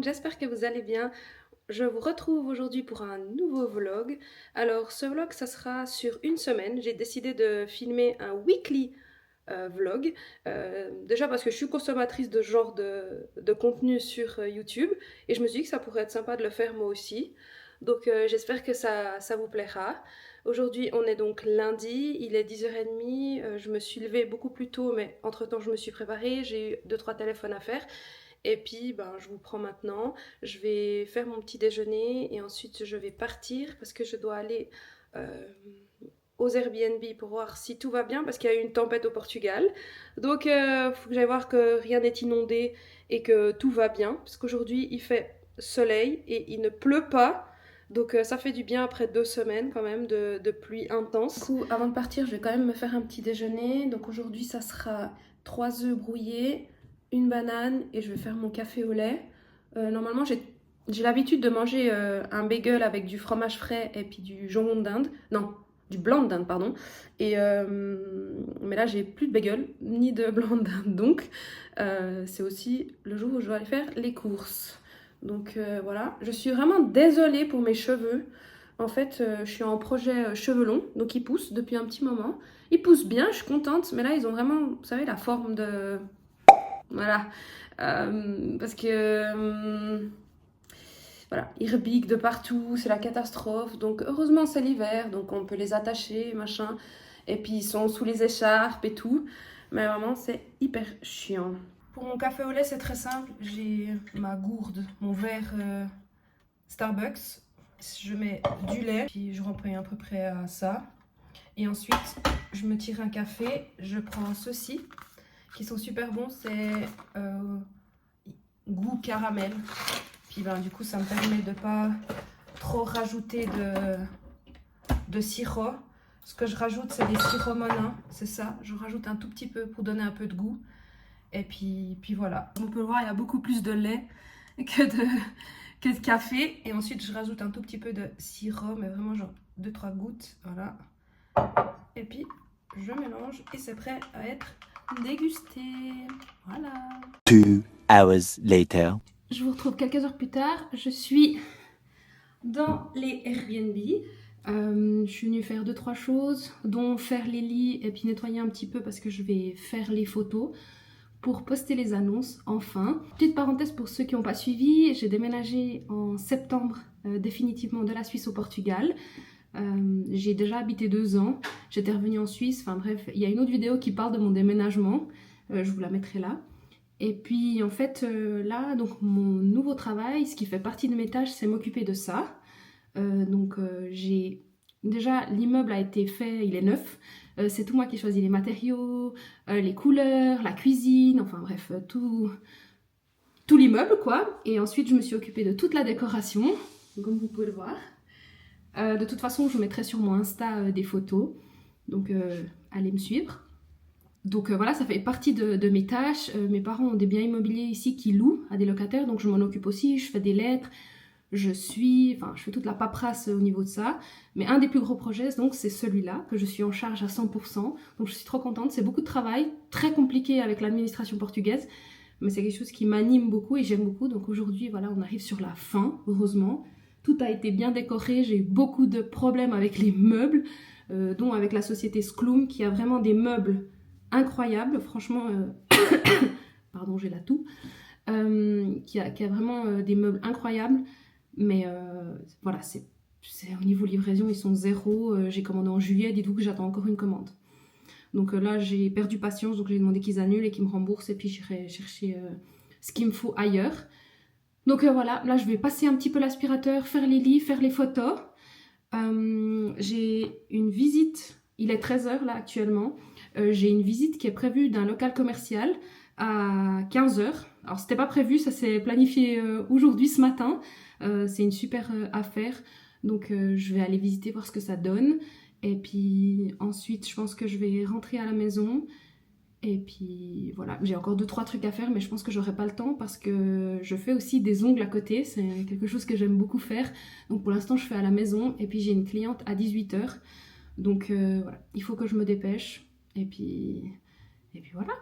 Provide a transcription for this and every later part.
monde, j'espère que vous allez bien. Je vous retrouve aujourd'hui pour un nouveau vlog. Alors ce vlog, ça sera sur une semaine. J'ai décidé de filmer un weekly vlog. Déjà parce que je suis consommatrice de ce genre de contenu sur YouTube et je me suis dit que ça pourrait être sympa de le faire moi aussi. Donc j'espère que ça vous plaira. Aujourd'hui on est donc lundi, il est 10h30, je me suis levée beaucoup plus tôt mais entre-temps je me suis préparée, j'ai eu 2-3 téléphones à faire. Et puis, ben, je vous prends maintenant. Je vais faire mon petit déjeuner et ensuite je vais partir parce que je dois aller euh, aux Airbnb pour voir si tout va bien parce qu'il y a eu une tempête au Portugal. Donc, il faut que j'aille voir que rien n'est inondé et que tout va bien parce qu'aujourd'hui il fait soleil et il ne pleut pas. Donc ça fait du bien après 2 semaines quand même de pluie intense. Du coup, avant de partir, je vais quand même me faire un petit déjeuner. Donc aujourd'hui, ça sera 3 œufs brouillés, une banane et je vais faire mon café au lait. Normalement, j'ai l'habitude de manger un bagel avec du fromage frais et puis du jambon d'Inde. Non, du blanc d'Inde, pardon. Mais là, j'ai plus de bagel ni de blanc d'Inde. Donc, c'est aussi le jour où je dois aller faire les courses. Donc voilà, je suis vraiment désolée pour mes cheveux. En fait, je suis en projet cheveux longs, donc ils poussent depuis un petit moment. Ils poussent bien, je suis contente, mais là, ils ont vraiment, vous savez, la forme de... Voilà. Parce que... voilà, ils rebiquent de partout, c'est la catastrophe. Donc heureusement, c'est l'hiver, donc on peut les attacher, machin. Et puis ils sont sous les écharpes et tout. Mais vraiment, c'est hyper chiant. Pour mon café au lait, c'est très simple. J'ai ma gourde, mon verre Starbucks. Je mets du lait, puis je remplis à peu près à ça. Et ensuite, je me tire un café. Je prends ceux-ci, qui sont super bons. C'est goût caramel. Puis ben, du coup, ça me permet de ne pas trop rajouter de sirop. Ce que je rajoute, c'est des sirops monins. C'est ça. Je rajoute un tout petit peu pour donner un peu de goût. Et puis voilà. On peut le voir, il y a beaucoup plus de lait que de café. Et ensuite, je rajoute un tout petit peu de sirop, mais vraiment genre 2-3 gouttes. Voilà. Et puis, je mélange et c'est prêt à être dégusté. Voilà. 2 hours later. Je vous retrouve quelques heures plus tard. Je suis dans les Airbnb. Je suis venue faire 2-3 choses, dont faire les lits et puis nettoyer un petit peu parce que je vais faire les photos pour poster les annonces, enfin. Petite parenthèse pour ceux qui n'ont pas suivi, j'ai déménagé en septembre définitivement de la Suisse au Portugal. J'ai déjà habité 2 ans, j'étais revenue en Suisse, enfin bref, il y a une autre vidéo qui parle de mon déménagement, je vous la mettrai là. Et puis en fait là, donc mon nouveau travail, ce qui fait partie de mes tâches, c'est m'occuper de ça. J'ai déjà, l'immeuble a été fait, il est neuf. C'est tout moi qui ai choisi les matériaux, les couleurs, la cuisine, enfin bref, tout l'immeuble quoi. Et ensuite je me suis occupée de toute la décoration, comme vous pouvez le voir. De toute façon je mettrai sur mon Insta des photos, donc allez me suivre. Donc voilà, ça fait partie de mes tâches. Mes parents ont des biens immobiliers ici qui louent à des locataires, donc je m'en occupe aussi, je fais des lettres. Je fais toute la paperasse au niveau de ça. Mais un des plus gros projets, donc, c'est celui-là, que je suis en charge à 100%. Donc je suis trop contente. C'est beaucoup de travail, très compliqué avec l'administration portugaise. Mais c'est quelque chose qui m'anime beaucoup et j'aime beaucoup. Donc aujourd'hui, voilà, on arrive sur la fin, heureusement. Tout a été bien décoré. J'ai eu beaucoup de problèmes avec les meubles, dont avec la société Skloum, qui a vraiment des meubles incroyables. Franchement, pardon, j'ai la toux. Qui a vraiment des meubles incroyables. Mais voilà, c'est au niveau livraison, ils sont zéro. J'ai commandé en juillet, dites-vous que j'attends encore une commande. Donc là, j'ai perdu patience, donc j'ai demandé qu'ils annulent et qu'ils me remboursent et puis j'irai chercher ce qu'il me faut ailleurs. Donc voilà, là je vais passer un petit peu l'aspirateur, faire les lits, faire les photos. J'ai une visite, il est 13h là actuellement. J'ai une visite qui est prévue d'un local commercial à 15h. Alors c'était pas prévu, ça s'est planifié aujourd'hui, ce matin. C'est une super affaire, donc je vais aller visiter, voir ce que ça donne. Et puis ensuite, je pense que je vais rentrer à la maison. Et puis voilà, j'ai encore 2-3 trucs à faire, mais je pense que j'aurai pas le temps parce que je fais aussi des ongles à côté. C'est quelque chose que j'aime beaucoup faire. Donc pour l'instant, je fais à la maison. Et puis j'ai une cliente à 18h. Donc voilà, il faut que je me dépêche. Et puis voilà.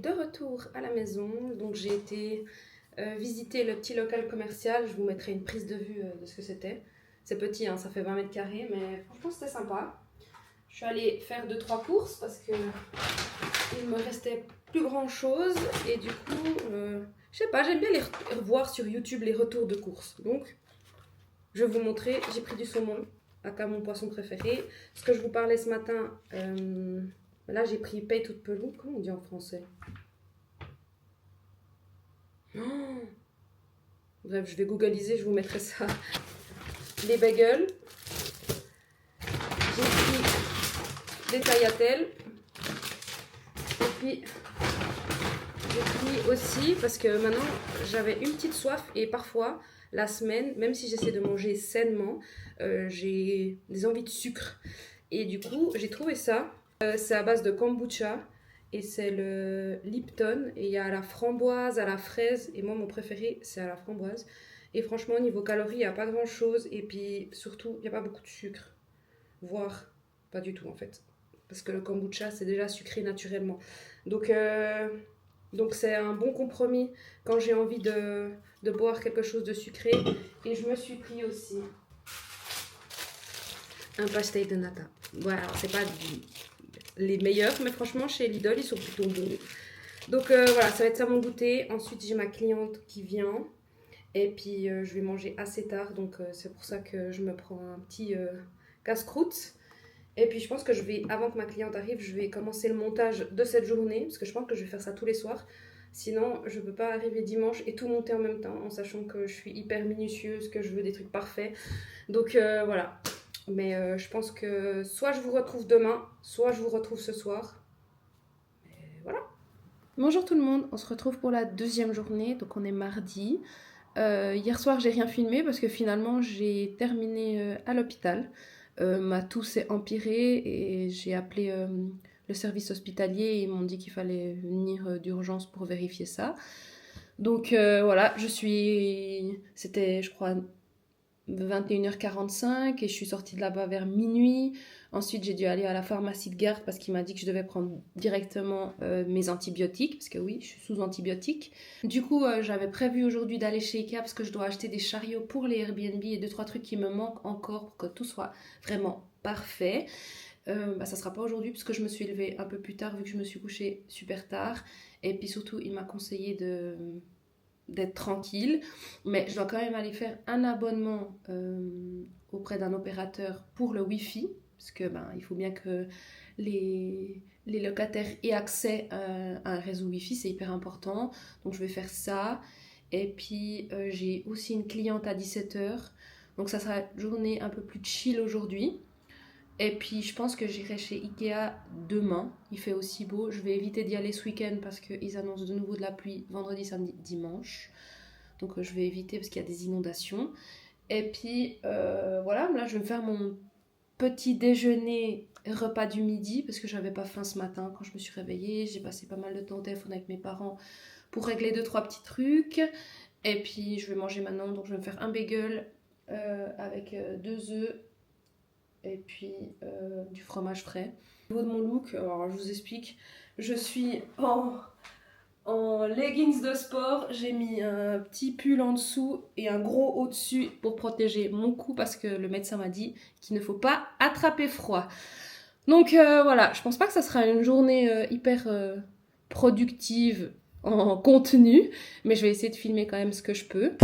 de retour à la maison. Donc j'ai été visiter le petit local commercial. Je vous mettrai une prise de vue de ce que c'était. C'est petit, hein, ça fait 20 mètres carrés, mais franchement c'était sympa. Je suis allée faire 2-3 courses parce que il me restait plus grand chose. Et du coup, je sais pas, j'aime bien les revoir sur YouTube les retours de courses. Donc je vais vous montrer, j'ai pris du saumon, aka mon poisson préféré. Ce que je vous parlais ce matin, là j'ai pris paye toute pelouse. Comment on dit en français? Oh, bref, je vais googliser, je vous mettrai ça. Les bagels. J'ai pris des tagliatelles. Et puis j'ai pris aussi, parce que maintenant j'avais une petite soif et parfois la semaine, même si j'essaie de manger sainement, j'ai des envies de sucre. Et du coup, j'ai trouvé ça. C'est à base de kombucha et c'est le Lipton. Et il y a à la framboise, à la fraise. Et moi, mon préféré, c'est à la framboise. Et franchement, niveau calories, il n'y a pas grand chose. Et puis surtout, il n'y a pas beaucoup de sucre. Voire pas du tout en fait. Parce que le kombucha, c'est déjà sucré naturellement. Donc c'est un bon compromis quand j'ai envie de boire quelque chose de sucré. Et je me suis pris aussi un pastel de nata. Voilà, c'est pas les meilleurs, mais franchement, chez Lidl, ils sont plutôt bons. Donc voilà, ça va être ça mon goûter. Ensuite, j'ai ma cliente qui vient. Et puis, je vais manger assez tard. Donc, c'est pour ça que je me prends un petit casse-croûte. Et puis, je pense que avant que ma cliente arrive, je vais commencer le montage de cette journée. Parce que je pense que je vais faire ça tous les soirs. Sinon, je ne peux pas arriver dimanche et tout monter en même temps. En sachant que je suis hyper minutieuse, que je veux des trucs parfaits. Donc, voilà. Mais je pense que soit je vous retrouve demain, soit je vous retrouve ce soir. Et voilà. Bonjour tout le monde, on se retrouve pour la deuxième journée, donc on est mardi. Hier soir j'ai rien filmé parce que finalement j'ai terminé à l'hôpital. Ma toux s'est empirée et j'ai appelé le service hospitalier et ils m'ont dit qu'il fallait venir d'urgence pour vérifier ça. Donc voilà, c'était je crois 21h45 et je suis sortie de là-bas vers minuit. Ensuite, j'ai dû aller à la pharmacie de garde parce qu'il m'a dit que je devais prendre directement mes antibiotiques, parce que oui, je suis sous antibiotiques. Du coup, j'avais prévu aujourd'hui d'aller chez Ikea parce que je dois acheter des chariots pour les Airbnb et 2-3 trucs qui me manquent encore pour que tout soit vraiment parfait. Ça sera pas aujourd'hui parce que je me suis levée un peu plus tard vu que je me suis couchée super tard. Et puis surtout, il m'a conseillé d'être tranquille, mais je dois quand même aller faire un abonnement auprès d'un opérateur pour le Wi-Fi, parce que il faut bien que les locataires aient accès à un réseau Wi-Fi, c'est hyper important, donc je vais faire ça. Et puis j'ai aussi une cliente à 17h, donc ça sera une journée un peu plus chill aujourd'hui. Et puis je pense que j'irai chez Ikea demain, il fait aussi beau. Je vais éviter d'y aller ce week-end parce qu'ils annoncent de nouveau de la pluie vendredi, samedi, dimanche. Donc je vais éviter parce qu'il y a des inondations. Et puis voilà, là je vais me faire mon petit déjeuner, repas du midi parce que j'avais pas faim ce matin quand je me suis réveillée. J'ai passé pas mal de temps au téléphone avec mes parents pour régler 2-3 petits trucs. Et puis je vais manger maintenant, donc je vais me faire un bagel avec 2 œufs. Et puis du fromage frais. Au niveau de mon look, alors je vous explique, je suis en leggings de sport, j'ai mis un petit pull en dessous et un gros au-dessus pour protéger mon cou parce que le médecin m'a dit qu'il ne faut pas attraper froid. Donc voilà, je pense pas que ça sera une journée hyper productive en contenu, mais je vais essayer de filmer quand même ce que je peux.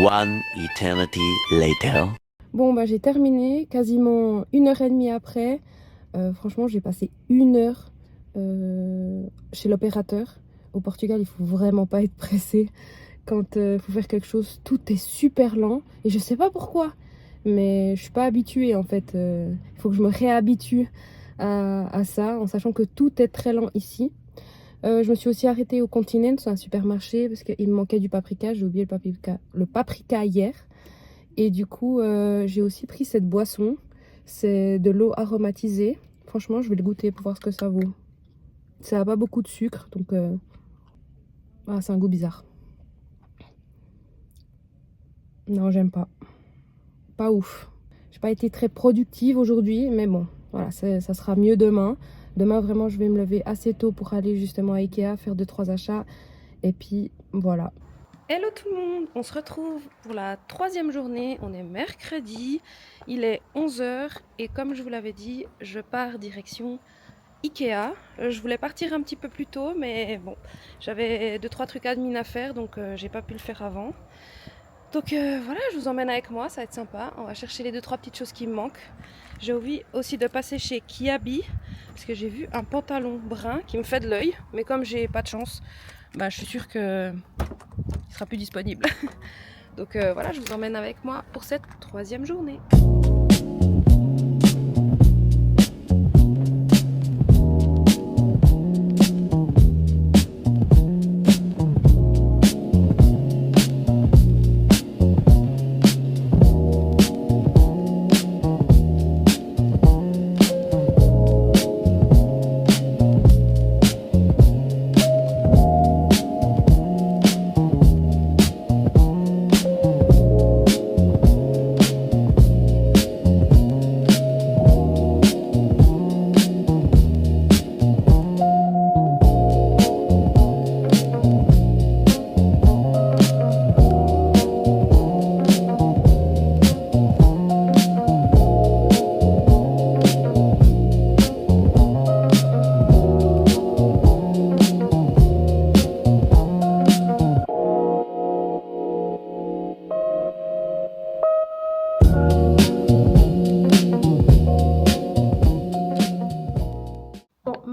One eternity later. Bon, j'ai terminé, quasiment 1h30 après. Franchement, j'ai passé 1 heure chez l'opérateur. Au Portugal, il faut vraiment pas être pressé. Quand il faut faire quelque chose, tout est super lent. Et je sais pas pourquoi, mais je suis pas habituée en fait. Il faut que je me réhabitue à ça, en sachant que tout est très lent ici. Je me suis aussi arrêtée au Continent, c'est un supermarché, parce qu'il me manquait du paprika. J'ai oublié le paprika hier. Et du coup, j'ai aussi pris cette boisson. C'est de l'eau aromatisée. Franchement, je vais le goûter pour voir ce que ça vaut. Ça n'a pas beaucoup de sucre, donc c'est un goût bizarre. Non, j'aime pas. Pas ouf. J'ai pas été très productive aujourd'hui, mais bon, voilà, ça sera mieux demain. Demain, vraiment, je vais me lever assez tôt pour aller justement à Ikea, faire 2-3 achats. Et puis, voilà. Hello tout le monde, on se retrouve pour la 3e journée, on est mercredi, il est 11 h et comme je vous l'avais dit, je pars direction Ikea. Je voulais partir un petit peu plus tôt, mais bon, j'avais 2-3 trucs admin à faire, donc j'ai pas pu le faire avant. Donc voilà, je vous emmène avec moi, ça va être sympa. On va chercher les 2-3 petites choses qui me manquent. J'ai envie aussi de passer chez Kiabi, parce que j'ai vu un pantalon brun qui me fait de l'œil, mais comme j'ai pas de chance, je suis sûre que il sera plus disponible. Donc voilà, je vous emmène avec moi pour cette 3e journée.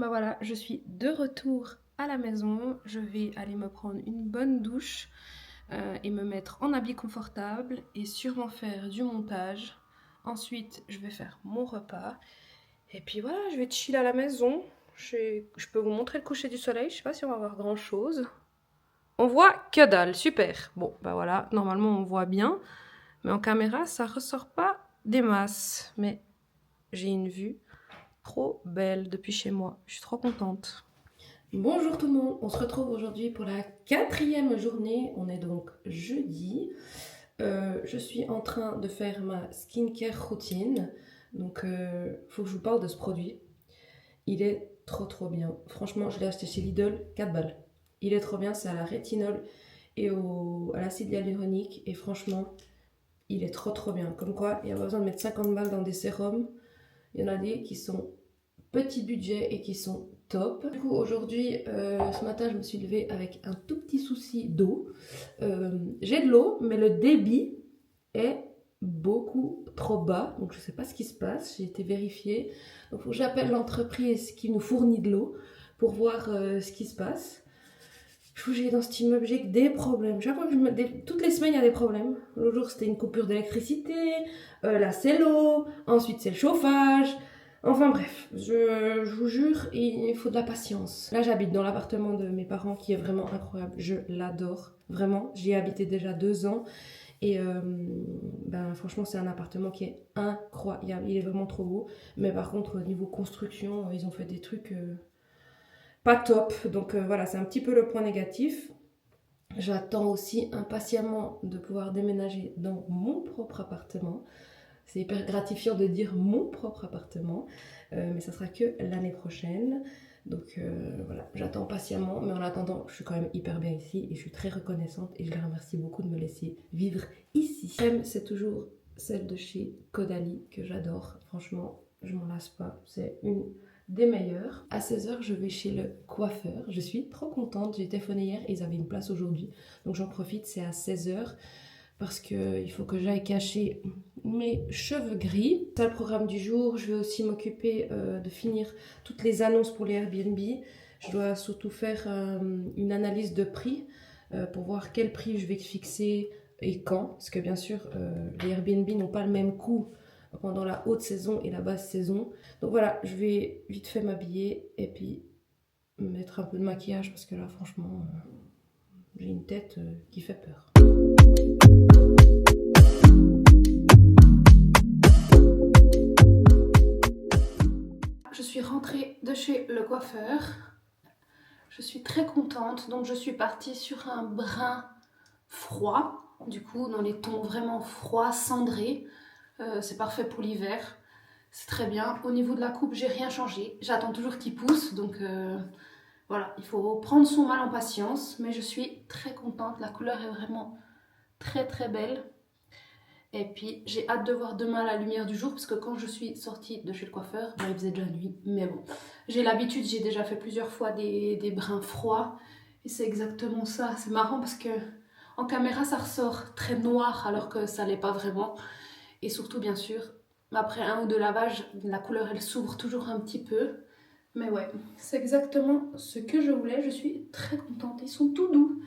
Voilà, je suis de retour à la maison. Je vais aller me prendre une bonne douche et me mettre en habit confortable et sûrement faire du montage. Ensuite, je vais faire mon repas. Et puis voilà, je vais chill à la maison. Je peux vous montrer le coucher du soleil. Je sais pas si on va voir grand chose. On voit que dalle, super. Bon, voilà, normalement on voit bien. Mais en caméra, ça ressort pas des masses. Mais j'ai une vue trop belle depuis chez moi. Je suis trop contente. Bonjour tout le monde, on se retrouve aujourd'hui pour la 4e journée. On est donc jeudi. Je suis en train de faire ma skincare routine. Donc, faut que je vous parle de ce produit. Il est trop bien. Franchement, je l'ai acheté chez Lidl, 4 balles. Il est trop bien, c'est à la rétinol et à l'acide hyaluronique. Et franchement, il est trop bien. Comme quoi, il n'y a pas besoin de mettre 50 balles dans des sérums. Il y en a des qui sont petit budget et qui sont top. Du coup, aujourd'hui, ce matin, je me suis levée avec un tout petit souci d'eau. J'ai de l'eau, mais le débit est beaucoup trop bas. Donc, je ne sais pas ce qui se passe. J'ai été vérifiée. Donc, il faut que j'appelle l'entreprise qui nous fournit de l'eau pour voir ce qui se passe. J'ai dans cet immeuble, j'ai des problèmes. Chaque fois que toutes les semaines, il y a des problèmes. L'autre jour, c'était une coupure d'électricité. Là, c'est l'eau. Ensuite, c'est le chauffage. Enfin bref, je vous jure, il faut de la patience. Là, j'habite dans l'appartement de mes parents qui est vraiment incroyable. Je l'adore, vraiment. J'y ai habité déjà 2 ans. Et franchement, c'est un appartement qui est incroyable. Il est vraiment trop beau. Mais par contre, au niveau construction, ils ont fait des trucs pas top. Donc voilà, c'est un petit peu le point négatif. J'attends aussi impatiemment de pouvoir déménager dans mon propre appartement. C'est hyper gratifiant de dire mon propre appartement, mais ça sera que l'année prochaine. Donc voilà, j'attends patiemment, mais en attendant, je suis quand même hyper bien ici et je suis très reconnaissante et je les remercie beaucoup de me laisser vivre ici. Crème, c'est toujours celle de chez Caudalie que j'adore. Franchement, je m'en lasse pas. C'est une des meilleures. À 16 h, je vais chez le coiffeur. Je suis trop contente. J'ai téléphoné hier et ils avaient une place aujourd'hui. Donc j'en profite, c'est à 16 h. Parce qu'il faut que j'aille cacher mes cheveux gris. C'est le programme du jour. Je vais aussi m'occuper de finir toutes les annonces pour les Airbnb. Je dois surtout faire une analyse de prix pour voir quel prix je vais fixer et quand. Parce que bien sûr, les Airbnb n'ont pas le même coût pendant la haute saison et la basse saison. Donc voilà, je vais vite fait m'habiller et puis mettre un peu de maquillage parce que là franchement j'ai une tête qui fait peur. Je suis rentrée de chez le coiffeur. Je suis très contente, donc je suis partie sur un brun froid, du coup dans les tons vraiment froids, cendrés. C'est parfait pour l'hiver, c'est très bien. Au niveau de la coupe, j'ai rien changé, j'attends toujours qu'il pousse, donc voilà, il faut prendre son mal en patience, mais je suis très contente, la couleur est vraiment très très belle. Et puis j'ai hâte de voir demain la lumière du jour parce que quand je suis sortie de chez le coiffeur, il faisait déjà nuit. Mais bon, j'ai l'habitude, j'ai déjà fait plusieurs fois des bruns froids. Et c'est exactement ça. C'est marrant parce que en caméra ça ressort très noir alors que ça l'est pas vraiment. Et surtout bien sûr, après un ou deux lavages, la couleur elle s'ouvre toujours un petit peu. Mais ouais, c'est exactement ce que je voulais. Je suis très contente. Ils sont tout doux.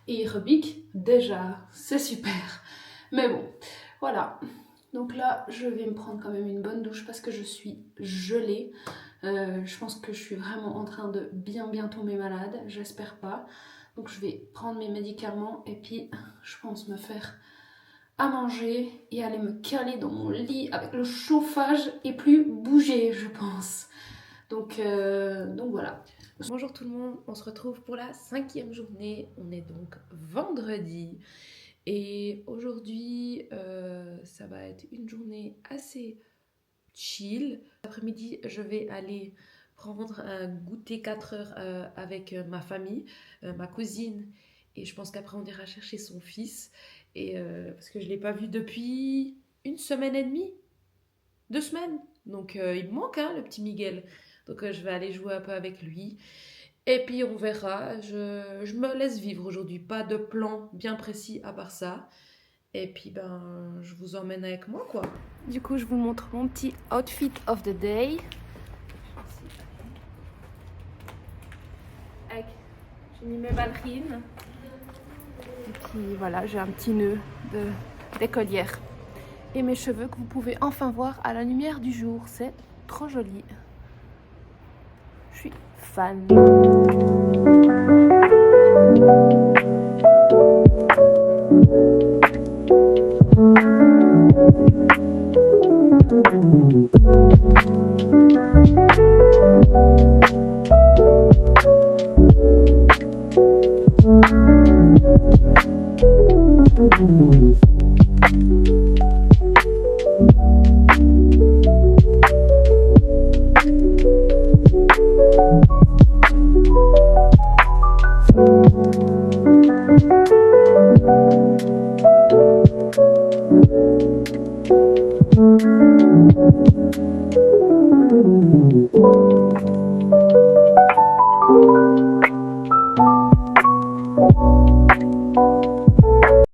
Et ils rebiquent déjà. C'est super. Mais bon, voilà. Donc là, je vais me prendre quand même une bonne douche parce que je suis gelée. Je pense que je suis vraiment en train de bien tomber malade. J'espère pas. Donc je vais prendre mes médicaments et puis je pense me faire à manger et aller me caler dans mon lit avec le chauffage et plus bouger, je pense. Donc voilà. Bonjour tout le monde, on se retrouve pour la 5e journée. On est donc vendredi. Et aujourd'hui, ça va être une journée assez chill. L'après-midi, je vais aller prendre un goûter 4 heures avec ma famille, ma cousine. Et je pense qu'après, on ira chercher son fils. Et, parce que je ne l'ai pas vu depuis 1 semaine et demie, 2 semaines. Donc, il me manque, hein, le petit Miguel. Donc, je vais aller jouer un peu avec lui. Et puis on verra, je me laisse vivre aujourd'hui, pas de plan bien précis à part ça. Et puis je vous emmène avec moi quoi. Du coup je vous montre mon petit outfit of the day. J'ai mis mes ballerines. Et puis voilà, j'ai un petit nœud d'écolière. Et mes cheveux que vous pouvez enfin voir à la lumière du jour, c'est trop joli. Je suis fan.